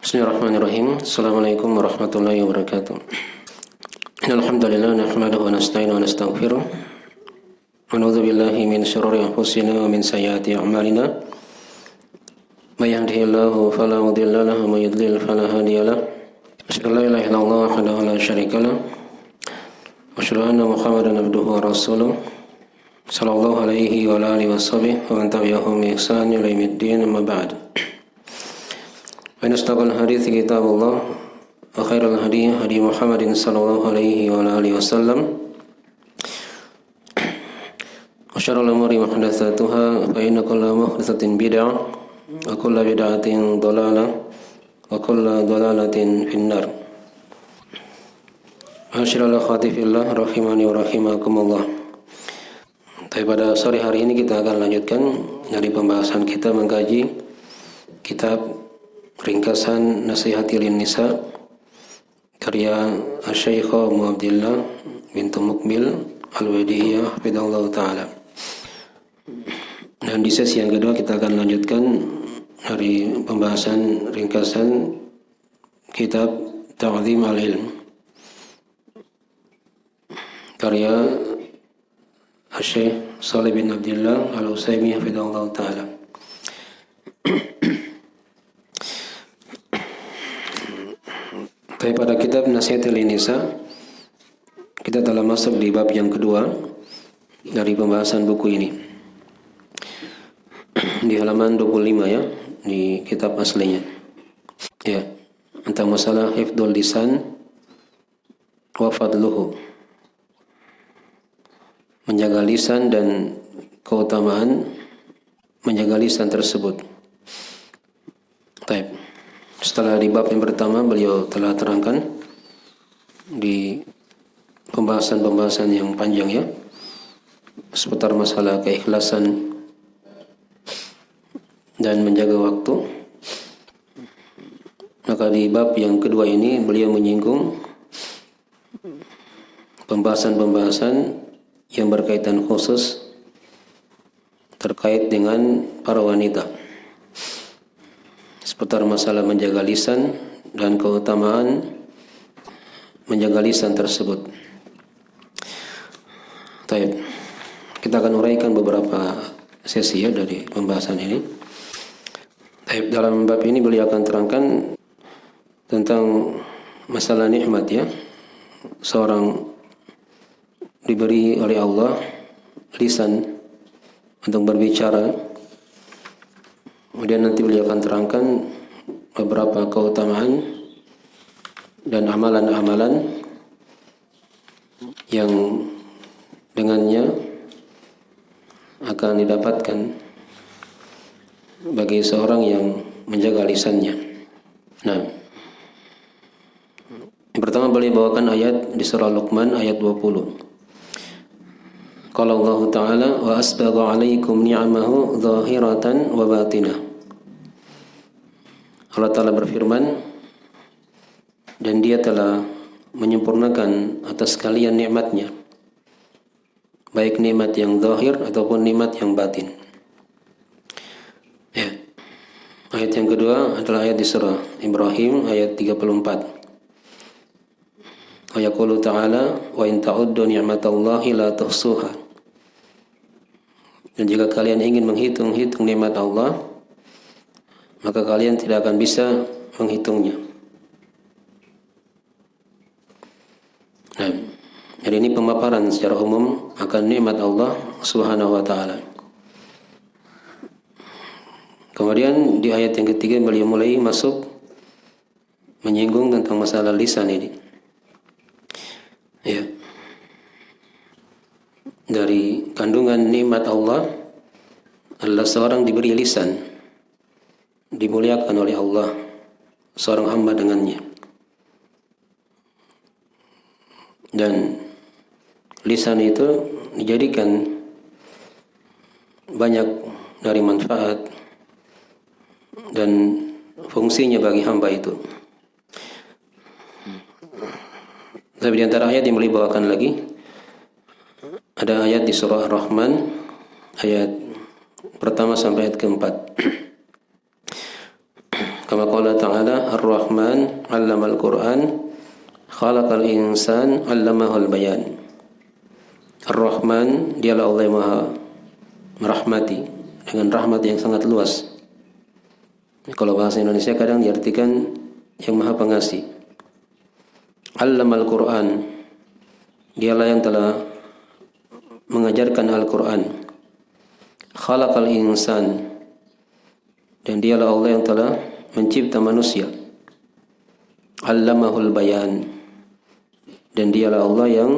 Bismillahirrahmanirrahim. Assalamualaikum warahmatullahi wabarakatuh. Alhamdulillah nahmaduhu wa nasta'inu wa nastaghfiruh. Wa na'udzu billahi min shururi anfusina wa min sayyiati a'malina. May yahdihillahu fala mudilla lahu wa may yudlil fala hadiya lahu. Asyhadu an la ilaha illallah wahdahu la syarika lahu. Wa asyhadu anna Muhammadan abduhu wa rasuluh. Sallallahu alaihi wa alihi washabbihi wa man tabi'ahum bi ihsan ila yaumiddin, amma ba'd. Wa asdaqal hadiits kitabullah wa khairal hadi hadi Muhammadin sallallahu alaihi wa alihi wasallam wa syarrul umuri muhdatsatuha fa inna kulla muhdatsatin bid'ah wa kulla bid'atin dhalalah wa kulla dhalalatin finnar. Masyaallah akhwati fillah rahimani wa rahimakumullah. Pada sore hari ini kita akan lanjutkan dari pembahasan kita mengkaji kitab Ringkasan Nasihatil Nisa karya Asy-Syaikh Mu'abdillah bintu Mukbil Al-Wadihiyah hafidhahullah ta'ala. Dan di sesi yang kedua kita akan lanjutkan dari pembahasan ringkasan kitab Ta'zim Al-Ilm karya Asy-Syaikh Shalih bin Abdillah Al-Utsaimin hafidhahullah ta'ala. Pada kitab Nasihatil Nisa kita telah masuk di bab yang kedua dari pembahasan buku ini di halaman 25 ya, di kitab aslinya ya, tentang masalah hifdzul lisan wa fadluhu, menjaga lisan dan keutamaan menjaga lisan tersebut. Baik. Setelah di bab yang pertama beliau telah terangkan di pembahasan yang panjang ya seputar masalah keikhlasan dan menjaga waktu. Maka di bab yang kedua ini beliau menyinggung pembahasan yang berkaitan khusus terkait dengan para wanita seputar masalah menjaga lisan dan keutamaan menjaga lisan tersebut. Baik, kita akan uraikan beberapa sesi ya dari pembahasan ini. Baik, dalam bab ini beliau akan terangkan tentang masalah nikmat ya. Seorang diberi oleh Allah lisan untuk berbicara. Kemudian nanti beliau akan terangkan beberapa keutamaan dan amalan-amalan yang dengannya akan didapatkan bagi seorang yang menjaga lisannya. Nah, yang pertama beliau bawakan ayat di surah Luqman ayat 20. Qala Allah Ta'ala wa asbagha 'alaikum ni'amahu zahiratan wa batinah. Allah Ta'ala berfirman, dan Dia telah menyempurnakan atas kalian nikmatnya, baik nikmat yang zahir ataupun nikmat yang batin. Ya. Ayat yang kedua adalah ayat di surah Ibrahim ayat 34. Wa yaqulu ta'ala wa in ta'uddu ni'matallahi la tuhsuha. Dan jika kalian ingin menghitung nikmat Allah, maka kalian tidak akan bisa menghitungnya. Nah, jadi ini pemaparan secara umum akan nikmat Allah Subhanahu wa taala. Kemudian di ayat yang ketiga beliau mulai masuk menyinggung tentang masalah lisan ini. Ya. Dari kandungan nikmat Allah adalah seorang diberi lisan, dimuliakan oleh Allah seorang hamba dengannya, dan lisan itu dijadikan banyak dari manfaat dan fungsinya bagi hamba itu. Tapi di antara ayat yang beliau bawakan lagi ada ayat di surah Ar-Rahman ayat pertama sampai ayat keempat. Kama qala ta'ala Ar-Rahman 'allamal Qur'an khalaqal insan 'allamahul bayan. Ar-Rahman, dialah Allah yang Maha merahmati dengan rahmat yang sangat luas. Kalau bahasa Indonesia kadang diartikan yang Maha Pengasih. 'Allamal Qur'an, dialah yang telah mengajarkan Al-Qur'an. Khalaqal insan, dan dialah Allah yang telah mencipta manusia. 'Allamahul bayan, dan dialah Allah yang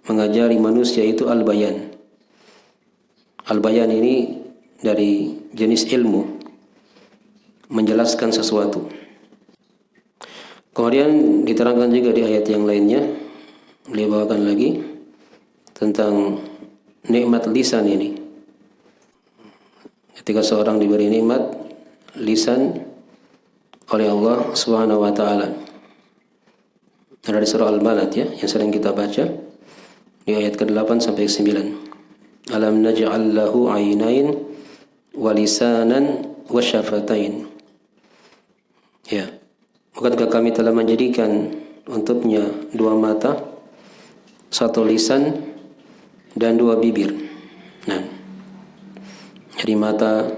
mengajari manusia itu al-bayan. Al-bayan ini dari jenis ilmu, menjelaskan sesuatu. Kemudian diterangkan juga di ayat yang lainnya, beliau bawakan lagi tentang nikmat lisan ini. Ketika seorang diberi nikmat lisan oleh Allah Subhanahu wa taala. Ada di surah Al-Balad ya, yang sering kita baca di ayat ke-8 sampai 9. Alam naj'al lahu 'ainain wa lisanan wa syafatain. Ya. Bukankah kami telah menjadikan untuknya dua mata, satu lisan dan dua bibir. Nah, jadi mata,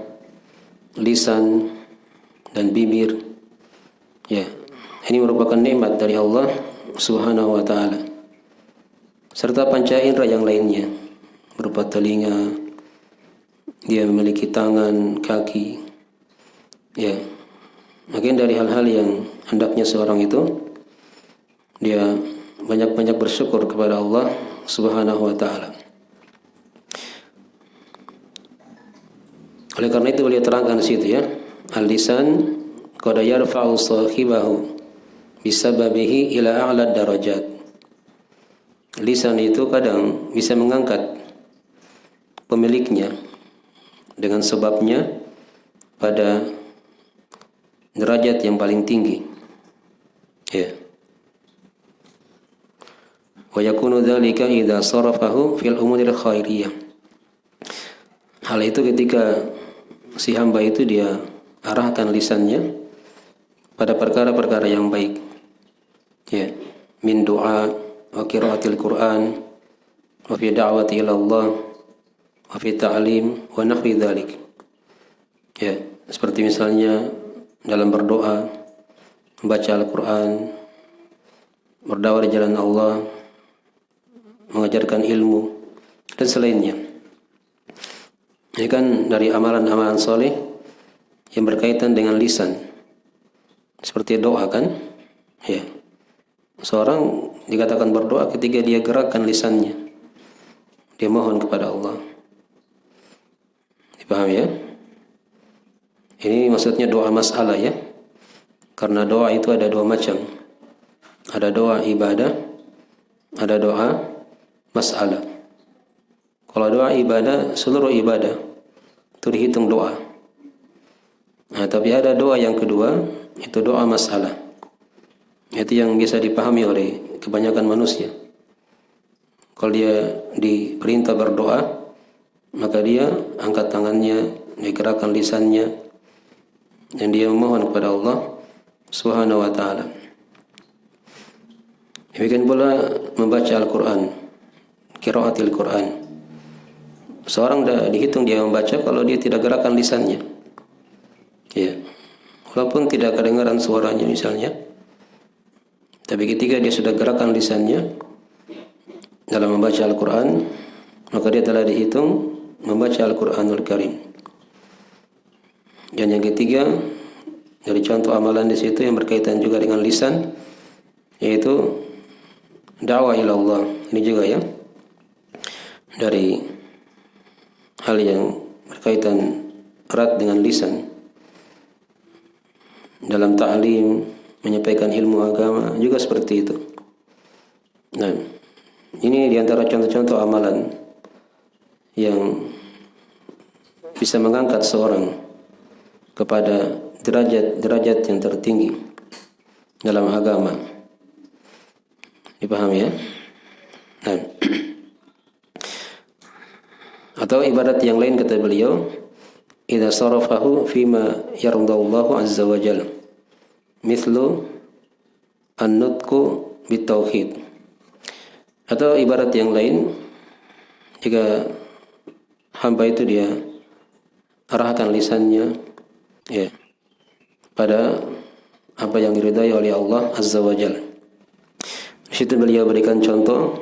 lisan dan bibir. Ya, ini merupakan nikmat dari Allah Subhanahu wa taala. Serta panca indera yang lainnya berupa telinga, dia memiliki tangan, kaki. Ya. Mungkin dari hal-hal yang hendaknya seorang itu dia banyak-banyak bersyukur kepada Allah Subhanahu wa taala. Oleh karena itu beliau terangkan di situ ya, al-lisan qad yarfa'u sahibahu bisababihi ila a'la darajat. Lisan itu kadang bisa mengangkat pemiliknya dengan sebabnya pada derajat yang paling tinggi. Ya. Wa yakunu dzalika idza sarafahu fil umuril khairiyah. Hal itu ketika si hamba itu dia arahkan lisannya pada perkara-perkara yang baik. Ya, min doa wa qiraatil Qur'an wa fi da'wati ila Allah wa fi ta'lim wa nahwi dzalik. Ya, seperti misalnya dalam berdoa, membaca Al-Qur'an, berdakwah di jalan Allah, mengajarkan ilmu dan selainnya. Ini kan dari amalan-amalan soleh yang berkaitan dengan lisan. Seperti doa kan? Ya. Seorang dikatakan berdoa ketika dia gerakkan lisannya. Dia mohon kepada Allah. Dipahami ya? Ini maksudnya doa masalah ya. Karena doa itu ada dua macam. Ada doa ibadah, ada doa masalah. Kalau doa ibadah, seluruh ibadah itu dihitung doa. Nah, tapi ada doa yang kedua, itu doa masalah. Itu yang bisa dipahami oleh kebanyakan manusia. Kalau dia diperintah berdoa, maka dia angkat tangannya, dia gerakkan lisannya, dan dia memohon kepada Allah Subhanahu wa taala. Demikian pula membaca Al-Quran, qiraatil Quran. Seorang dah dihitung dia membaca kalau dia tidak gerakkan lisannya. Ya. Walaupun tidak kedengaran suaranya misalnya, tapi ketika dia sudah gerakkan lisannya dalam membaca Al-Quran, maka dia telah dihitung membaca Al-Quranul Karim. Dan yang ketiga, dari contoh amalan di situ yang berkaitan juga dengan lisan, yaitu dakwah ila Allah. Ini juga ya, dari hal yang berkaitan erat dengan lisan. Dalam ta'lim, menyampaikan ilmu agama juga seperti itu. Nah, ini diantara contoh-contoh amalan yang bisa mengangkat seorang kepada derajat-derajat yang tertinggi dalam agama. Dipahami ya? Nah, atau ibarat yang lain kata beliau, idza sarafahu fima yardallahu azza wa jalla mithlu an-nutqu bitauhid. Atau ibarat yang lain, jika hamba itu dia arahkan lisannya ya pada apa yang diridai oleh Allah azza wa jalla. Di situ beliau berikan contoh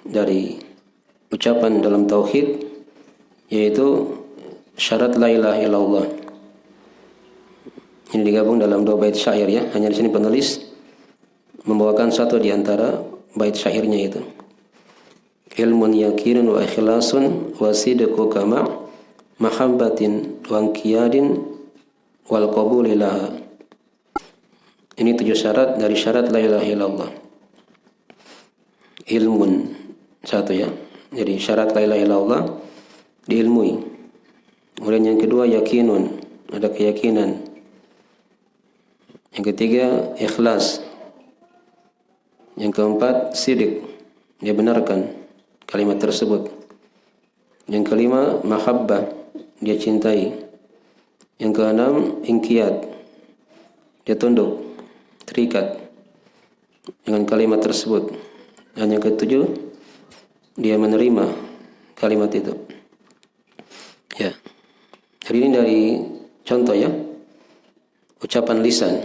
dari ucapan dalam tauhid, yaitu syarat la ilaha illallah. Ini digabung dalam 2 bait syair ya. Hanya di sini penulis membawakan satu di antara bait syairnya itu. Ilmun yakinun wa ikhlasun wa sidqu kama mahabbatin wa inqiyadin wal qabuli laha. Ini 7 syarat dari syarat la ilaha illallah. Ilmun satu ya. Jadi syarat la ilaha illallah diilmui. Kemudian yang kedua yakinun, ada keyakinan. Yang ketiga ikhlas. Yang keempat sidik, dia benarkan kalimat tersebut. Yang kelima mahabbah, dia cintai. Yang keenam inqiyad, dia tunduk, terikat dengan kalimat tersebut. Dan yang ketujuh dia menerima kalimat itu. Ya. Jadi ini dari contoh ya, ucapan lisan.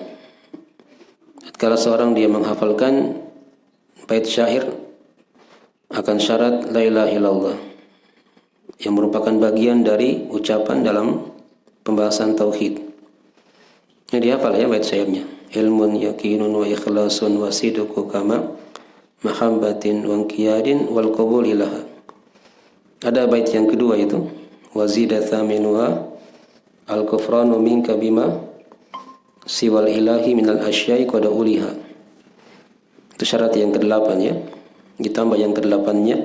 Kalau seorang dia menghafalkan bait syair akan syarat la ilaha illallah yang merupakan bagian dari ucapan dalam pembahasan tauhid. Ini dihafal ya bait syairnya. Ilmun yakinun wa ikhlasun wa sidqu kama mahabbatin wa inqiyadin wal qabuli laha. Ada bait yang kedua itu wazida thaminuha al-kufranu minka bima siwal ilahi minal asyai qada uliha. Itu syarat yang ke-8 ya. Ditambah yang ke-8-nya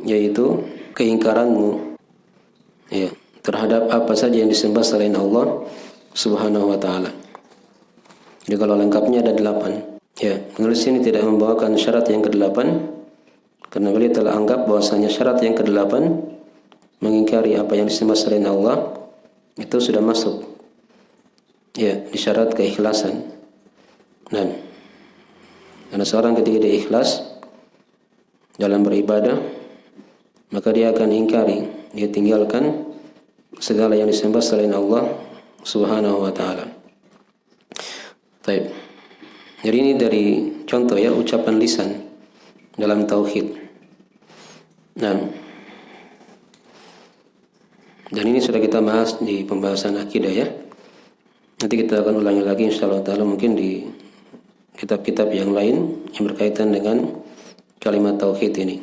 yaitu keingkaranmu ya terhadap apa saja yang disembah selain Allah Subhanahu wa taala. Jadi kalau lengkapnya ada 8. Ya, penulis ini tidak membawakan syarat yang ke-8 karena beliau telah anggap bahwasanya syarat yang ke-8 mengingkari apa yang disembah selain Allah itu sudah masuk ya di syarat keikhlasan. Dan karena seorang ketika dia ikhlas dalam beribadah, maka dia akan ingkari, dia tinggalkan segala yang disembah selain Allah Subhanahu wa taala. Baik. Jadi ini dari contoh ya ucapan lisan dalam tauhid. Nah, dan ini sudah kita bahas di pembahasan akidah ya. Nanti kita akan ulangi lagi insyaallah taala mungkin di kitab-kitab yang lain yang berkaitan dengan kalimat tauhid ini.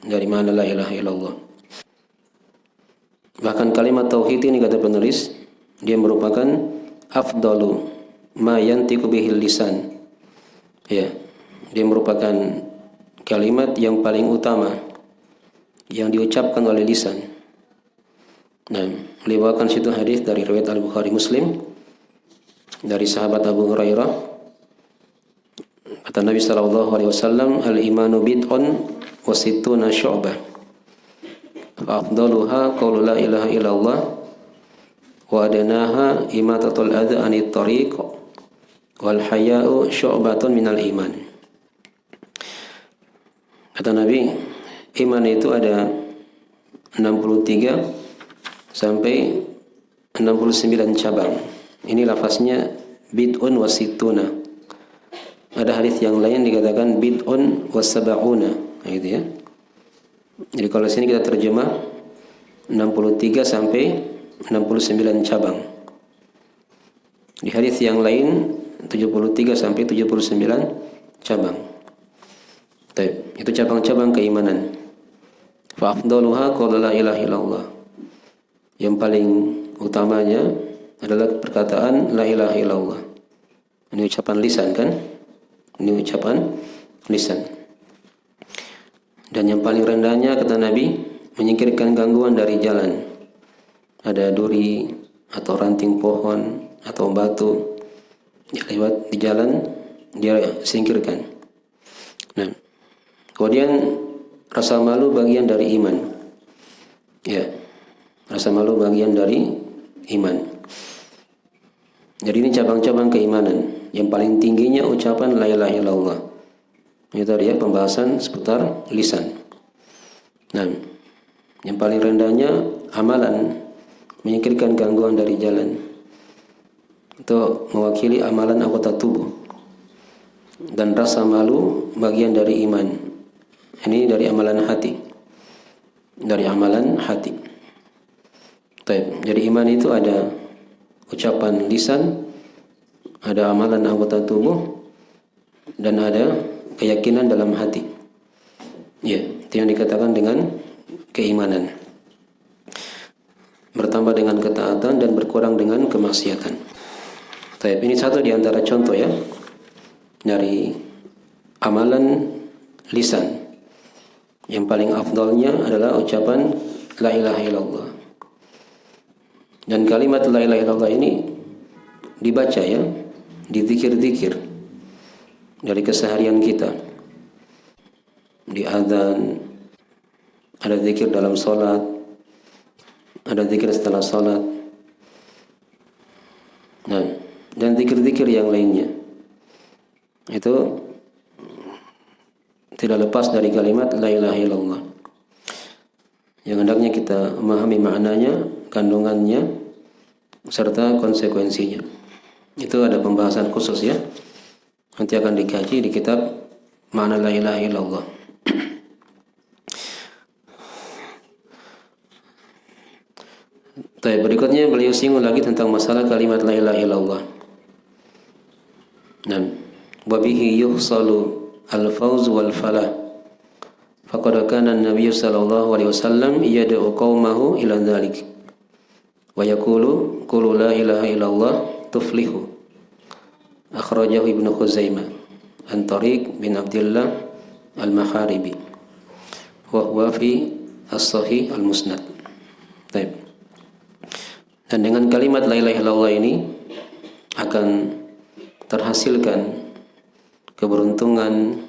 Dari mana la ilaha illallah. Bahkan kalimat tauhid ini kata penulis, dia merupakan afdalu ma yantiqu bihil lisan. Ya, dia merupakan kalimat yang paling utama yang diucapkan oleh lisan. Nah, melibatkan situ hadis dari riwayat Al-Bukhari Muslim dari sahabat Abu Hurairah. Kata Nabi sallallahu alaihi wasallam, al-imanu bid'un wa sittuna syu'bah. Fa afdaluha qaulu la ilaha illallah wa adnaha imatatul adza 'anit tariq wal haya'u syu'batun minal iman. Kata Nabi, iman itu ada 63 sampai 69 cabang. Ini lafaznya bid'un wa sittuna. Ada hadis yang lain dikatakan bid'un wa sab'una, gitu ya. Jadi kalau sini kita terjemah 63 sampai 69 cabang. Di hadis yang lain 73 sampai 79 cabang. Itu cabang-cabang keimanan. Fa afdaluha qaulu la ilaha illallah. Yang paling utamanya adalah perkataan la ilaha illallah. Ini ucapan lisan kan? Ini ucapan lisan. Dan yang paling rendahnya kata Nabi menyingkirkan gangguan dari jalan. Ada duri atau ranting pohon atau batu yang lewat di jalan dia singkirkan. Nah, kemudian rasa malu bagian dari iman. Ya, rasa malu bagian dari iman. Jadi ini cabang-cabang keimanan. Yang paling tingginya ucapan la ilaha illallah. Itu dia pembahasan seputar lisan. Nah, yang paling rendahnya amalan, menyingkirkan gangguan dari jalan. Itu mewakili amalan anggota tubuh. Dan rasa malu bagian dari iman. Ini dari amalan hati. Dari amalan hati. Jadi iman itu ada ucapan lisan, ada amalan anggota tubuh, dan ada keyakinan dalam hati. Ya, itu yang dikatakan dengan keimanan. Bertambah dengan ketaatan dan berkurang dengan kemaksiatan. Ini satu di antara contoh ya dari amalan lisan. Yang paling afdalnya adalah ucapan la ilaha illallah. Dan kalimat la ilaha illallah ini dibaca ya di zikir-zikir dari keseharian kita. Di adzan, ada zikir dalam salat, ada zikir setelah salat. Nah, dan zikir-zikir yang lainnya. Itu tidak lepas dari kalimat la ilaha illallah. Yang hendaknya kita memahami maknanya, kandungannya, serta konsekuensinya. Itu ada pembahasan khusus ya. Nanti akan dikaji di kitab Makna la ilaha illallah. Berikutnya beliau singgung lagi tentang masalah kalimat la ilaha illallah. Dan wa bihi yuhsalu al-fawz wal falah. Faqad kana an-nabiy sallallahu alaihi wasallam yad'u qaumahu ila dzalik. Wa yaqulu qulu la ilaha illallah tuflihu. Akhrajahu Ibnu Khuzaimah an Tariq bin Abdullah al-Maharibi. Wa huwa fi as-sahih al-musnad. Baik. Dan dengan kalimat la ilaha illallah ini akan terhasilkan keberuntungan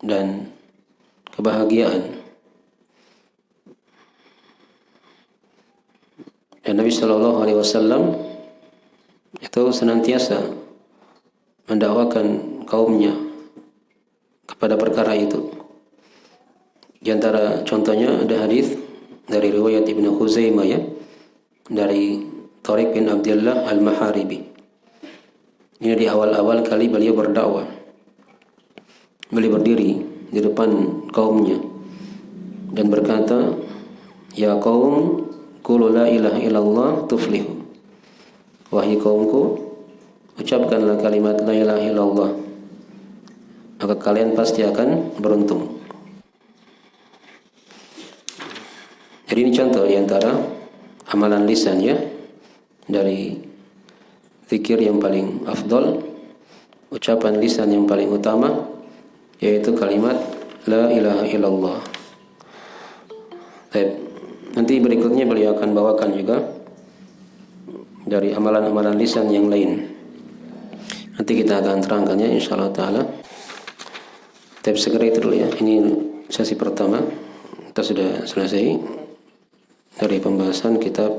dan kebahagiaan. Dan Nabi Shallallahu Alaihi Wasallam itu senantiasa mendakwakan kaumnya kepada perkara itu. Di antara contohnya ada hadis dari riwayat Ibnu Khuzaimah ya, dari Tariq bin Abdullah al-Maharibi. Ini di awal-awal kali beliau berdakwah. Beliau berdiri di depan kaumnya dan berkata, "Ya kaum, qulu la ilaha illallah tuflihu." Wahai kaumku, ucapkanlah kalimat la ilaha illallah, maka kalian pasti akan beruntung. Jadi ini contoh di antara amalan lisan ya, dari zikir yang paling afdal, ucapan lisan yang paling utama, yaitu kalimat la ilaha illallah. Baik. Nanti berikutnya beliau akan bawakan juga dari amalan-amalan lisan yang lain. Nanti kita akan terangkannya insyaallah taala. Tapi segera itu dulu ya. Ini sesi pertama. Kita sudah selesai dari pembahasan kitab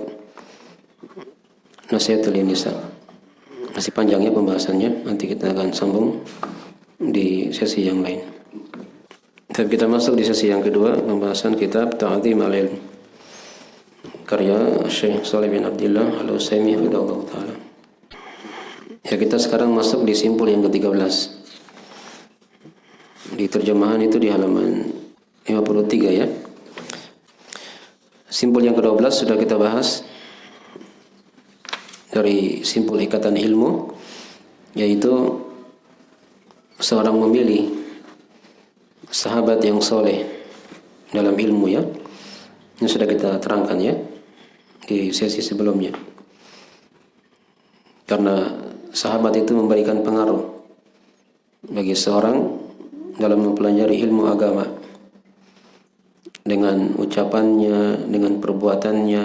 Nasihatul Nisa. Masih panjang ya pembahasannya. Nanti kita akan sambung di sesi yang lain. Dan kita masuk di sesi yang kedua, pembahasan kitab Ta'zim al-Ilm, karya Syekh Shalih bin Abdullah Al-Utsaimin hafizahullah taala. Ya, kita sekarang masuk di simpul yang ke-13. Di terjemahan itu di halaman 53 ya. Simpul yang ke-12 sudah kita bahas dari simpul ikatan ilmu, yaitu seorang memilih sahabat yang soleh dalam ilmu ya. Ini sudah kita terangkan ya di sesi sebelumnya. Karena sahabat itu memberikan pengaruh bagi seorang dalam mempelajari ilmu agama, dengan ucapannya, dengan perbuatannya.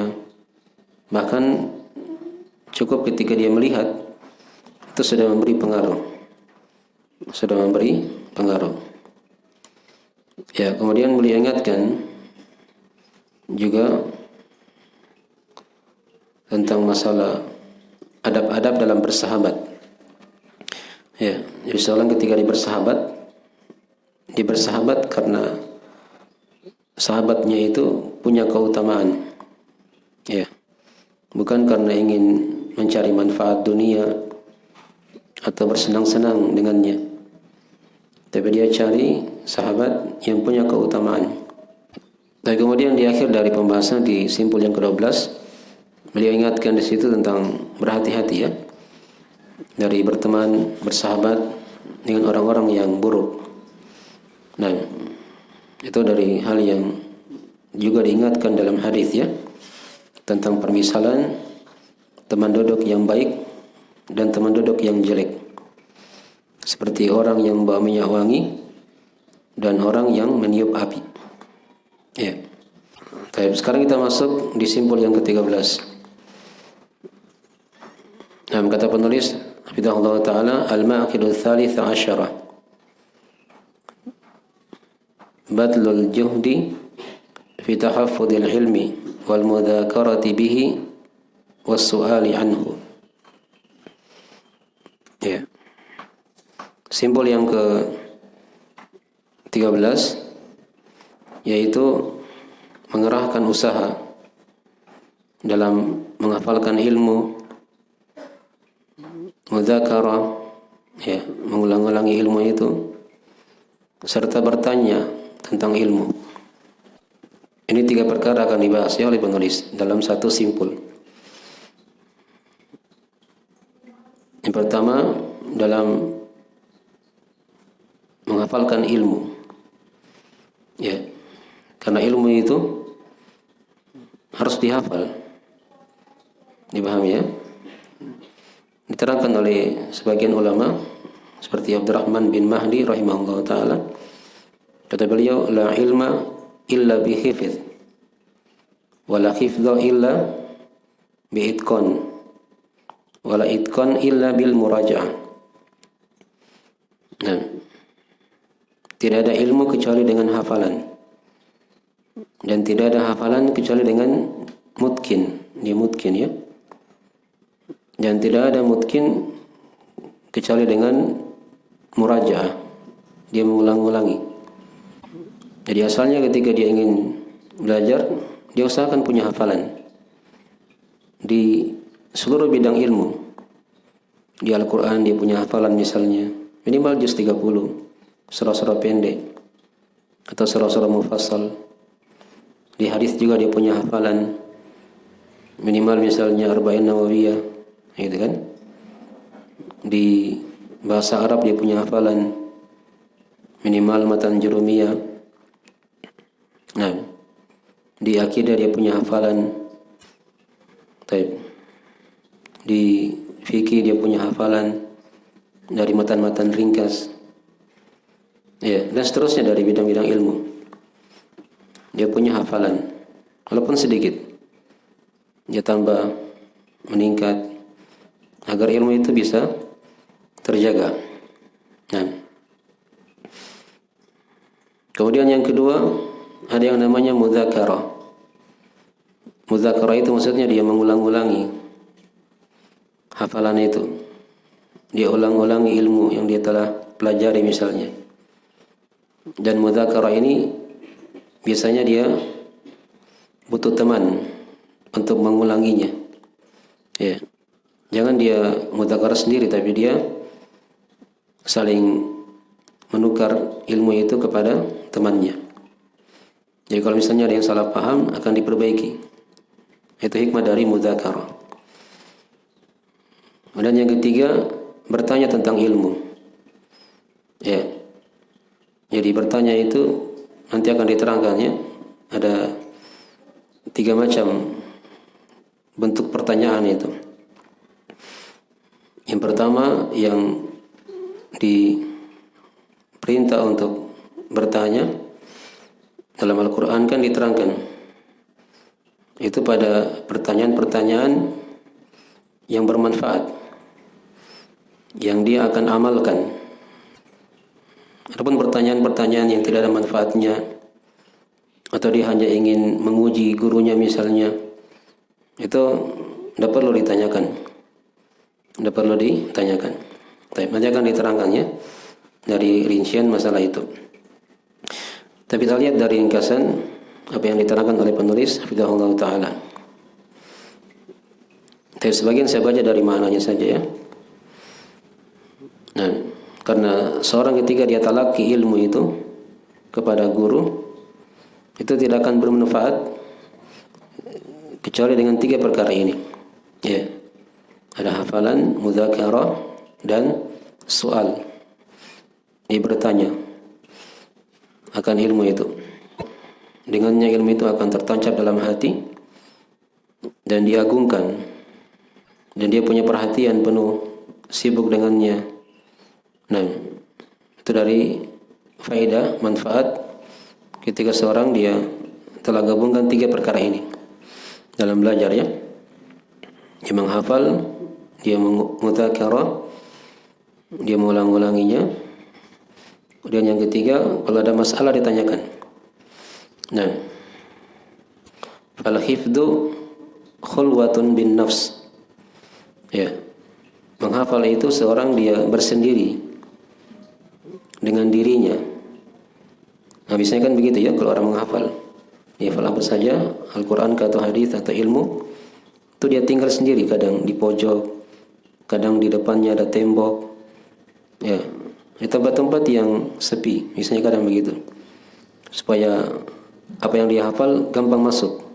Bahkan cukup ketika dia melihat itu sudah memberi pengaruh. Ya, kemudian beliau ingatkan juga tentang masalah adab-adab dalam bersahabat. Ya, jadi seorang ketika dia bersahabat karena sahabatnya itu punya keutamaan. Ya, bukan karena ingin mencari manfaat dunia atau bersenang-senang dengannya, tapi dia cari sahabat yang punya keutamaan. Dan kemudian di akhir dari pembahasan di simpul yang ke-12, beliau ingatkan di situ tentang berhati-hati ya dari berteman, bersahabat dengan orang-orang yang buruk. Nah, itu dari hal yang juga diingatkan dalam hadis ya, tentang permisalan teman duduk yang baik dan teman duduk yang jelek. Seperti orang yang membawa minyak wangi dan orang yang meniup api. Ya. Baik, sekarang kita masuk di simpul yang ke-13. Nah, kata penulis hafizahullah taala, al-ma'qidu ats-tsalits 'asyara. Badlul juhdi fi tahaffudil ilmi wal mudzakarati bihi was su'ali anhu. Ya. Simpul yang ke-13 yaitu mengerahkan usaha dalam menghafalkan ilmu, mudzakarah, ya, mengulang-ulangi ilmu itu, serta bertanya tentang ilmu. Ini 3 perkara akan dibahas ya oleh penulis dalam satu simpul. Yang pertama, dalam menghafalkan ilmu. Ya, karena ilmu itu harus dihafal. Dipahami ya? Diterangkan oleh sebagian ulama seperti Abdurrahman bin Mahdi rahimahullah taala. Kata beliau, la ilma illa bi hifdz wa la hifdza illa bi itqan wa la itqan illa bil muraja'ah. Nah, tidak ada ilmu kecuali dengan hafalan, dan tidak ada hafalan kecuali dengan mutkin. Dia mutkin ya. Dan tidak ada mutkin kecuali dengan murajaah. Dia mengulang-ulangi. Jadi asalnya ketika dia ingin belajar, dia usahakan punya hafalan di seluruh bidang ilmu. Di Al-Quran dia punya hafalan misalnya minimal juz 30, surah-surah pendek atau surah-surah mufassal. Di hadis juga dia punya hafalan minimal misalnya Arba'in Nawawiyah, gitu kan. Di bahasa Arab dia punya hafalan minimal Matan Jurumiyah. Nah, di akidah dia punya hafalan. Baik. Di fikih dia punya hafalan dari matan-matan ringkas. Ya, dan seterusnya dari bidang-bidang ilmu. Dia punya hafalan walaupun sedikit. Dia tambah, meningkat agar ilmu itu bisa terjaga. Nah, kemudian yang kedua ada yang namanya mudzakarah. Mudzakarah itu maksudnya dia mengulang-ulangi hafalan itu. Dia ulang-ulangi ilmu yang dia telah pelajari misalnya. Dan mudzakarah ini biasanya dia butuh teman untuk mengulanginya. Ya. Jangan dia mudzakarah sendiri, tapi dia saling menukar ilmu itu kepada temannya. Jadi kalau misalnya ada yang salah paham akan diperbaiki. Itu hikmah dari mudzakarah. Dan yang ketiga, bertanya tentang ilmu. Ya. Jadi bertanya itu nanti akan diterangkan ya. Ada 3 macam bentuk pertanyaan itu. Yang pertama yang diperintah untuk bertanya dalam Al-Quran kan diterangkan. Itu pada pertanyaan-pertanyaan yang bermanfaat, yang dia akan amalkan. Adapun pertanyaan-pertanyaan yang tidak ada manfaatnya, atau dia hanya ingin menguji gurunya misalnya, itu tidak perlu ditanyakan. Tidak perlu ditanyakan. Nanti akan diterangkannya dari rincian masalah itu. Tapi kita lihat dari ringkasan apa yang diterangkan oleh penulis hafizahullah taala. Tapi sebagian saya baca dari maknanya saja ya. Nah, karena seorang ketika dia talaki ilmu itu kepada guru, itu tidak akan bermanfaat kecuali dengan 3 perkara ini. Ya. Ada hafalan, mudzakarah, dan soal. Dia bertanya akan ilmu itu. Dengannya ilmu itu akan tertancap dalam hati dan diagungkan. Dan dia punya perhatian penuh, sibuk dengannya. Nah, itu dari faedah, manfaat ketika seorang dia telah gabungkan 3 perkara ini dalam belajar ya. Dia menghafal, dia mudzakarah, dia mengulang-ulanginya. Kemudian yang ketiga, kalau ada masalah ditanyakan. Nah, fal-hifdzu khulwatun bin nafs. Ya. Menghafal itu seorang dia bersendiri dengan dirinya. Nah, biasanya kan begitu ya kalau orang menghafal. Dia hafal apa saja, Al-Quran atau hadis atau ilmu, itu dia tinggal sendiri, kadang di pojok, kadang di depannya ada tembok. Ya, di tempat-tempat yang sepi, biasanya kadang begitu. Supaya apa yang dia hafal gampang masuk.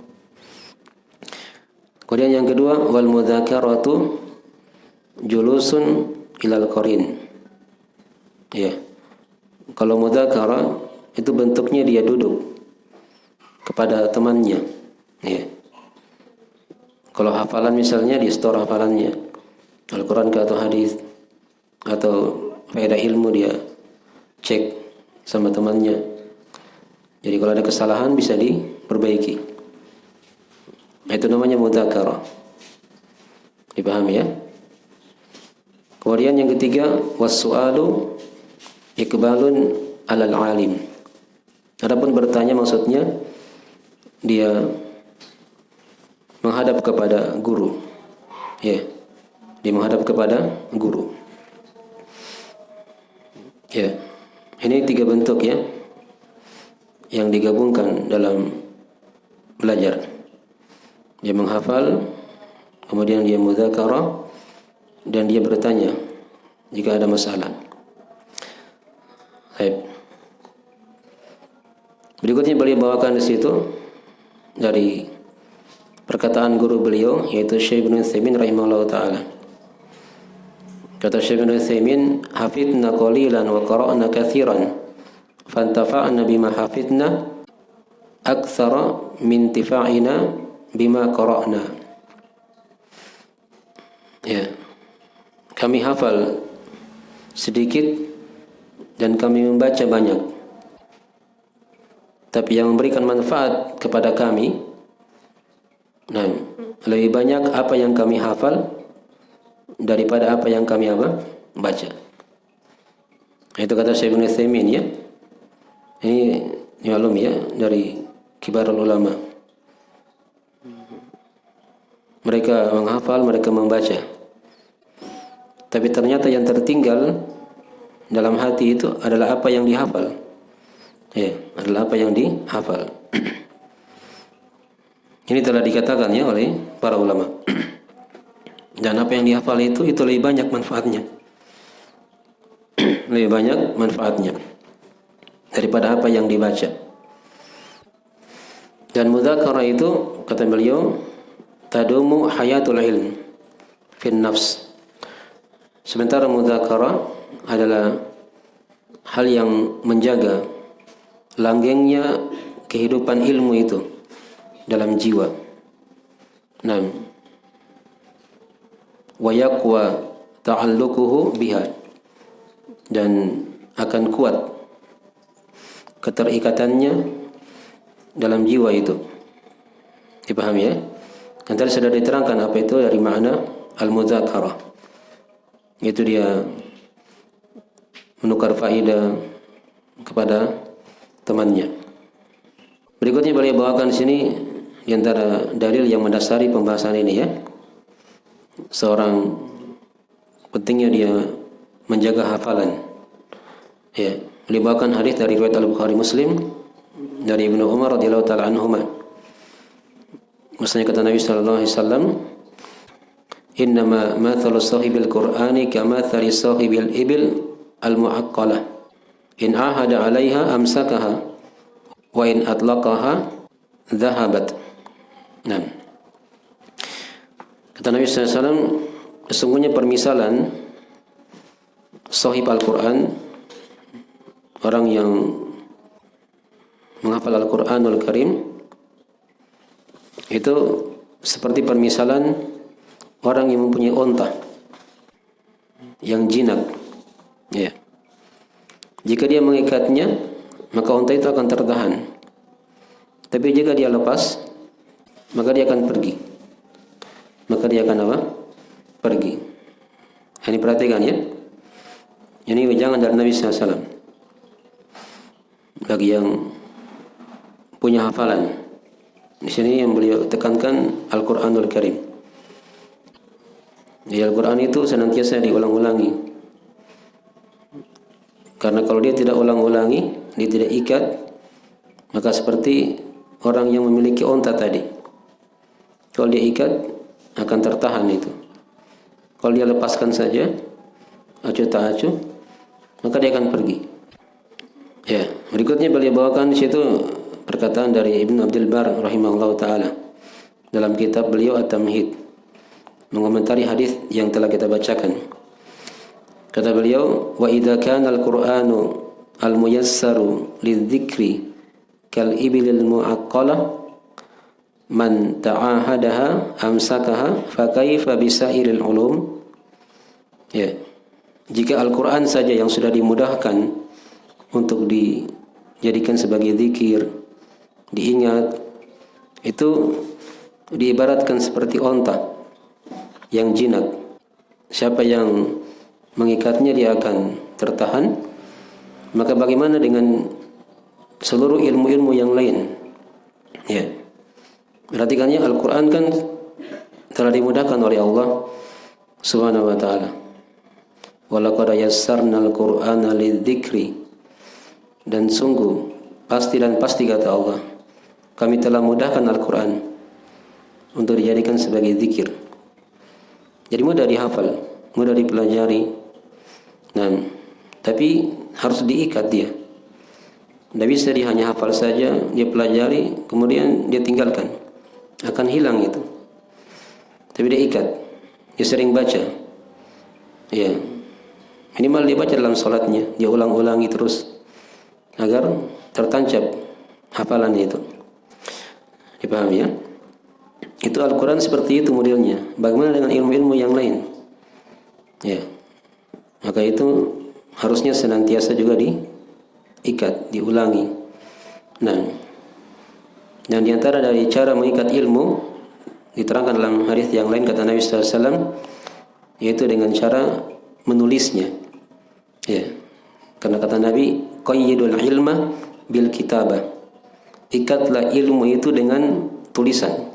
Kemudian yang kedua, wal mudzakaratu julusun ilal qarin. Ya. Kalau mudzakarah itu bentuknya dia duduk kepada temannya. Ya. Kalau hafalan misalnya di store hafalannya Al-Quran atau hadis atau faedah ilmu dia cek sama temannya. Jadi kalau ada kesalahan bisa diperbaiki. Itu namanya mudzakarah. Dipahami ya? Kemudian yang ketiga, was-su'alu iqbalun alal alim. Adapun bertanya maksudnya dia menghadap kepada guru. Ya. Dia menghadap kepada guru. Ya. Ini 3 bentuk ya yang digabungkan dalam belajar. Dia menghafal, kemudian dia mudzakarah, dan dia bertanya jika ada masalah. Baik. Berikutnya beliau bawakan di situ dari perkataan guru beliau yaitu Syekh Ibnu Utsaimin rahimahullah taala. Kata Syekh Ibnu Utsaimin, hafidna qalilan wa qara'na katsiran fantafa'na bima hafidna aktsara min tifa'ina bima qara'na. Ya. Kami hafal sedikit dan kami membaca banyak. Tapi yang memberikan manfaat kepada kami, nah, lebih banyak apa yang kami hafal daripada apa yang kami baca. Itu kata Syekh Ibnu Utsaimin ya. Ini maklum ya dari kibarul ulama. Mereka menghafal, mereka membaca. Tapi ternyata yang tertinggal dalam hati itu adalah apa yang dihafal. Ya, adalah apa yang dihafal. Ini telah dikatakan ya oleh para ulama. Dan apa yang dihafal itu lebih banyak manfaatnya. Lebih banyak manfaatnya daripada apa yang dibaca. Dan mudzakarah itu kata beliau tadumu hayatul ilm fin nafs. Sementara mudzakarah adalah hal yang menjaga langgengnya kehidupan ilmu itu dalam jiwa. Nah, wa yaqwa ta'alluquhu biha, dan akan kuat keterikatannya dalam jiwa itu. Dipahami ya? Kan tadi sudah diterangkan apa itu dari makna al-mudzakarah. Itu dia menukar faedah kepada temannya. Berikutnya beliau bawakan di sini di antara dalil yang mendasari pembahasan ini ya. seorang pentingnya dia menjaga hafalan. Ya, beliau bawakan hadis dari riwayat Al-Bukhari Muslim dari Ibnu Umar radhiyallahu taala anhuma. Maksudnya kata Nabi sallallahu alaihi wasallam, "Innama mathalu sahibil Qur'ani kamathali sahibil ibil al-mu'aqqalah. In ahada 'alaiha amsakaha wa in atlaqaha dhahabat." Nah, kata Nabi sallallahu alaihi wasallam, sesungguhnya permisalan sahib Al-Quran, orang yang menghafal Al-Quranul Karim, itu seperti permisalan orang yang mempunyai onta yang jinak. Ya. Jika dia mengikatnya, maka onta itu akan tertahan. Tapi jika dia lepas, maka dia akan pergi. Maka dia akan apa? Pergi. Ini perhatikan ya. Ini wejangan dari Nabi SAW bagi yang punya hafalan. Di sini yang beliau tekankan Al-Quranul Karim. Di Al-Quran itu senantiasa diulang-ulangi. Karena kalau dia tidak ulang-ulangi, dia tidak ikat, maka seperti orang yang memiliki onta tadi. Kalau dia ikat, akan tertahan itu. Kalau dia lepaskan saja, acuh tak acuh, maka dia akan pergi. Ya, berikutnya beliau bawakan di situ perkataan dari Ibnu Abdul Bar rahimahullah taala dalam kitab beliau At-Tamhid, mengomentari hadis yang telah kita bacakan. Kata beliau, wa idza kana al-Qur'anu al-muyassaru lidzikri kal ibilil mu'aqqalah man ta'ahadaha amsakaha fa kaifa bisairil ulum. Ya, jika Al-Quran saja yang sudah dimudahkan untuk dijadikan sebagai zikir, diingat, itu diibaratkan seperti onta yang jinak. Siapa yang mengikatnya dia akan tertahan. Maka bagaimana dengan seluruh ilmu-ilmu yang lain? Ya, perhatikannya, Al-Quran kan telah dimudahkan oleh Allah Subhanahu wa ta'ala. Walaqad yassarnal Qur'ana lidzikri, dan sungguh pasti dan pasti kata Allah, kami telah mudahkan Al-Quran untuk dijadikan sebagai zikir. Jadi mudah dihafal, mudah dipelajari. Nah, tapi harus diikat dia. Tidak bisa dia hanya hafal saja, dia pelajari, kemudian dia tinggalkan. Akan hilang itu. Tapi dia ikat, dia sering baca. Ya, minimal dia baca dalam salatnya, dia ulang-ulangi terus agar tertancap hafalan itu. Dipahami ya? Itu Al-Quran seperti itu modelnya. Bagaimana dengan ilmu-ilmu yang lain? Ya, maka itu harusnya senantiasa juga diikat, diulangi. Nah, dan diantara dari cara mengikat ilmu diterangkan dalam hadis yang lain, kata Nabi SAW, yaitu dengan cara menulisnya. Ya, karena kata Nabi, qayyidul ilma bil kitabah. Ikatlah ilmu itu dengan tulisan.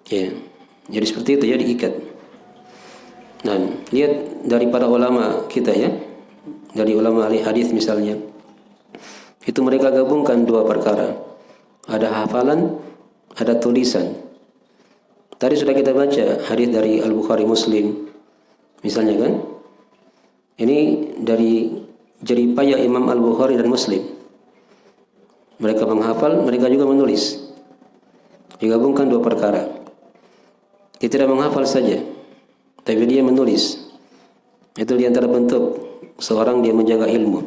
Ya, jadi seperti itu ya, diikat. Nah, lihat dari para ulama kita ya, dari ulama ahli hadis misalnya, itu mereka gabungkan dua perkara. Ada hafalan, ada tulisan. Tadi sudah kita baca hadis dari Al-Bukhari Muslim, misalnya kan? Ini dari jeripaya Imam Al-Bukhari dan Muslim. Mereka menghafal, mereka juga menulis. Digabungkan dua perkara. Dia tidak menghafal saja, tapi dia menulis. Itu diantara bentuk seorang dia menjaga ilmu.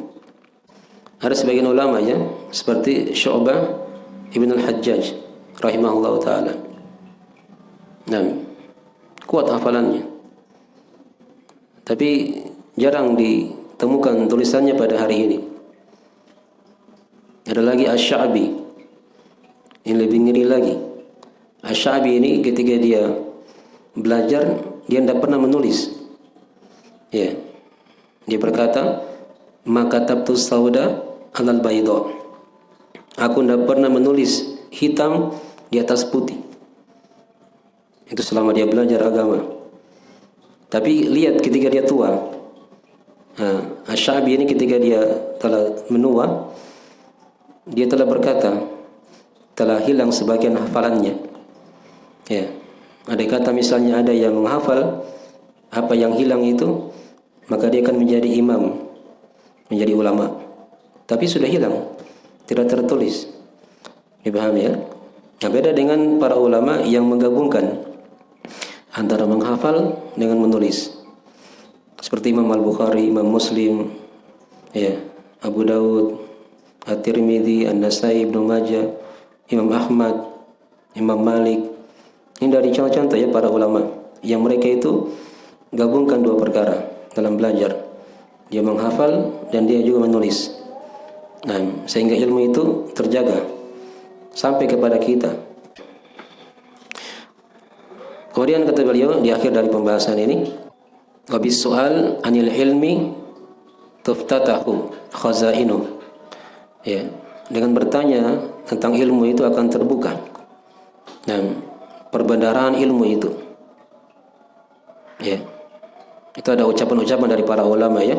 Ada sebagian ulama ya, seperti Syu'bah Ibn Al-Hajjaj rahimahullah ta'ala. Nah, kuat hafalannya, tapi jarang ditemukan tulisannya pada hari ini. Ada lagi Asy-Sya'bi, yang lebih ngeri lagi. Asy-Sya'bi ini ketika dia belajar, dia tidak pernah menulis. Ya, dia berkata, maka tabtu sauda alal bayda. Aku tidak pernah menulis hitam di atas putih. Itu selama dia belajar agama. Tapi lihat ketika dia tua, Asy-Sya'bi ini ketika dia telah menua, dia telah berkata, telah hilang sebagian hafalannya. Ya, ada kata misalnya ada yang menghafal apa yang hilang itu, maka dia akan menjadi imam, menjadi ulama. Tapi sudah hilang, tidak tertulis. Dipahami ya? Nah, beda dengan para ulama yang menggabungkan antara menghafal dengan menulis. Seperti Imam Al-Bukhari, Imam Muslim, ya, Abu Daud, At-Tirmidzi, An-Nasai, Ibnu Majah, Imam Ahmad, Imam Malik. Ini dari contoh-contoh ya para ulama yang mereka itu gabungkan dua perkara dalam belajar. Dia menghafal dan dia juga menulis. Nah, sehingga ilmu itu terjaga sampai kepada kita. Kemudian kata beliau di akhir dari pembahasan ini, wabis soal anil ilmi tuftatahu khazainu. Ya, dengan bertanya tentang ilmu itu akan terbuka. Dan perbendaharaan ilmu itu. Ya. Itu ada ucapan-ucapan dari para ulama ya.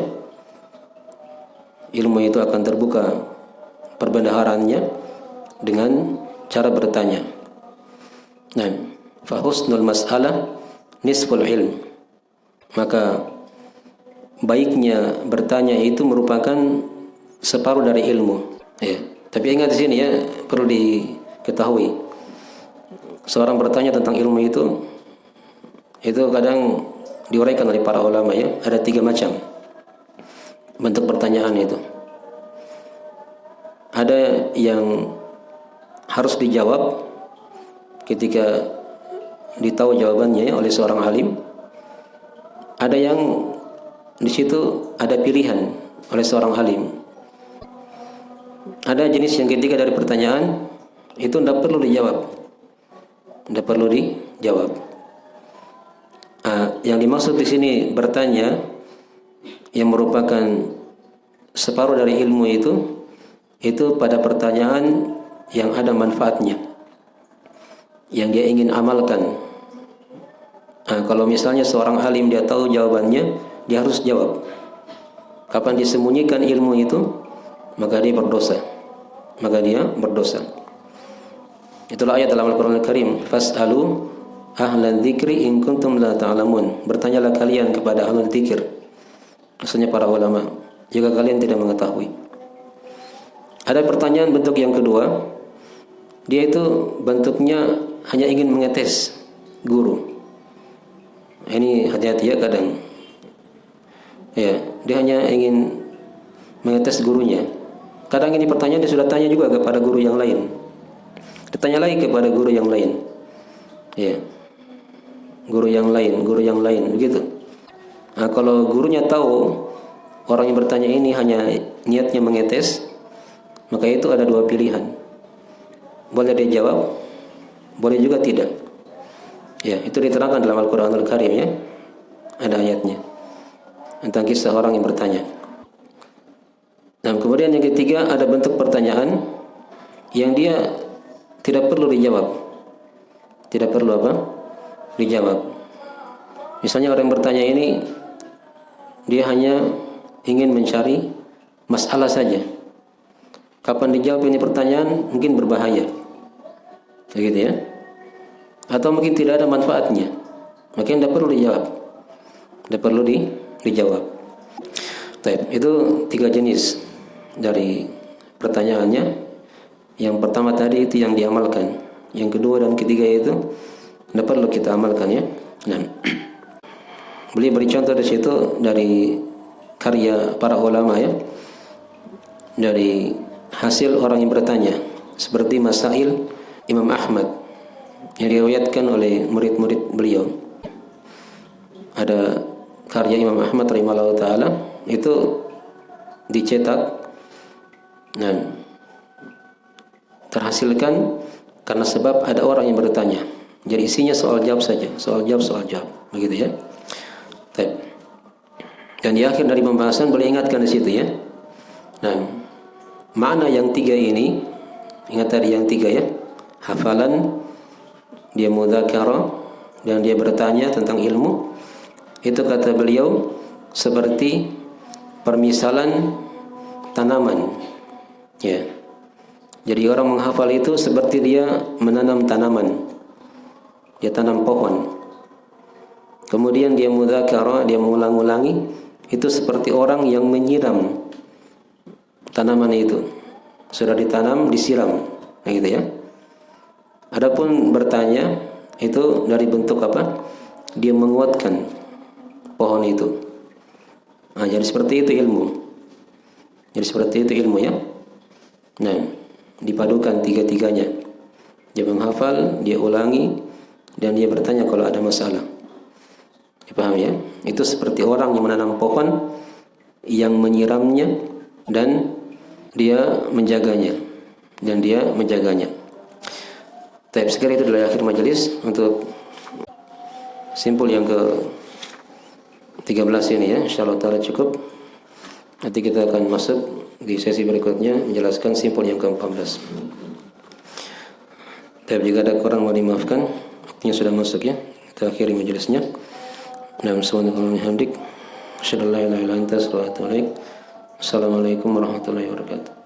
Ilmu itu akan terbuka perbendaharannya dengan cara bertanya. Nah, fa husnul mas'alah nisful ilm. Maka baiknya bertanya itu merupakan separuh dari ilmu. Ya. Tapi ingat di sini ya, perlu diketahui. Seorang bertanya tentang ilmu itu kadang diuraikan oleh para ulama ya, ada 3 macam bentuk pertanyaan itu. Ada yang harus dijawab ketika ditahu jawabannya oleh seorang alim. Ada yang di situ ada pilihan oleh seorang alim. Ada jenis yang ketiga dari pertanyaan itu tidak perlu dijawab. Tidak perlu dijawab. Yang dimaksud di sini bertanya yang merupakan separuh dari ilmu itu pada pertanyaan yang ada manfaatnya, yang dia ingin amalkan. Kalau misalnya seorang alim dia tahu jawabannya, dia harus jawab. Kapan disembunyikan ilmu itu, maka dia berdosa. Itulah ayat dalam Al-Quran Al-Karim, fas'alu ahlan dzikri in kuntum la ta'lamun. Bertanyalah kalian kepada ahlul dzikir, maksudnya para ulama, jika kalian tidak mengetahui. Ada pertanyaan bentuk yang kedua, dia itu bentuknya hanya ingin mengetes guru. Ini hati-hati ya kadang. Ya, dia hanya ingin mengetes gurunya. Kadang ini pertanyaan dia sudah tanya juga kepada guru yang lain. Ditanya lagi kepada guru yang lain. Ya. Guru yang lain, begitu. Kalau gurunya tahu orang yang bertanya ini hanya niatnya mengetes, maka itu ada 2 pilihan. Boleh dia jawab, boleh juga tidak. Ya, itu diterangkan dalam Al-Quran Al-Karim ya. Ada ayatnya tentang kisah orang yang bertanya. Dan kemudian yang ketiga ada bentuk pertanyaan yang dia tidak perlu dijawab. Tidak perlu apa? Dijawab. Misalnya orang yang bertanya ini dia hanya ingin mencari masalah saja. Kapan dijawab ini pertanyaan mungkin berbahaya. Begitu ya. Atau mungkin tidak ada manfaatnya. Maka tidak perlu dijawab. Tidak perlu dijawab. Baik, itu 3 jenis dari pertanyaannya. Yang pertama tadi itu yang diamalkan. Yang kedua dan ketiga itu tidak perlu kita amalkan ya. Nah, beliau beri contoh di situ dari karya para ulama ya, dari hasil orang yang bertanya, seperti Masail Imam Ahmad yang diriwayatkan oleh murid-murid beliau. Ada karya Imam Ahmad rahimahullah taala itu dicetak dan terhasilkan karena sebab ada orang yang bertanya. Jadi isinya soal jawab saja, soal jawab, begitu ya. Baik. Dan di akhir dari pembahasan boleh ingatkan di situ ya. Nah, makna yang 3 ini, ingat tadi yang 3 ya, hafalan, dia mudzakarah, dan dia bertanya tentang ilmu. itu kata beliau seperti permisalan tanaman. Ya. Jadi orang menghafal itu seperti dia menanam tanaman. Dia tanam pohon. Kemudian dia mudzakarah, dia mengulang-ulangi, itu seperti orang yang menyiram tanaman itu. Sudah ditanam, disiram, gitu ya. Adapun bertanya itu dari bentuk apa? Dia menguatkan pohon itu. Nah, jadi seperti itu ilmu. Jadi seperti itu ilmu ya. Nah, dipadukan tiga-tiganya. Dia menghafal, dia ulangi, dan dia bertanya kalau ada masalah. Dipaham ya? Itu seperti orang yang menanam pohon, yang menyiramnya dan dia menjaganya. Tapi sekarang itu adalah akhir majelis untuk simpul yang ke 13 ini ya. Insyaallah taala cukup. Nanti kita akan masuk di sesi berikutnya menjelaskan simpul yang ke-14. Tapi jika ada kurang mau dimaafkan, waktunya sudah masuk ya. Kita akhiri majelisnya. Assalamualaikum warahmatullahi wabarakatuh.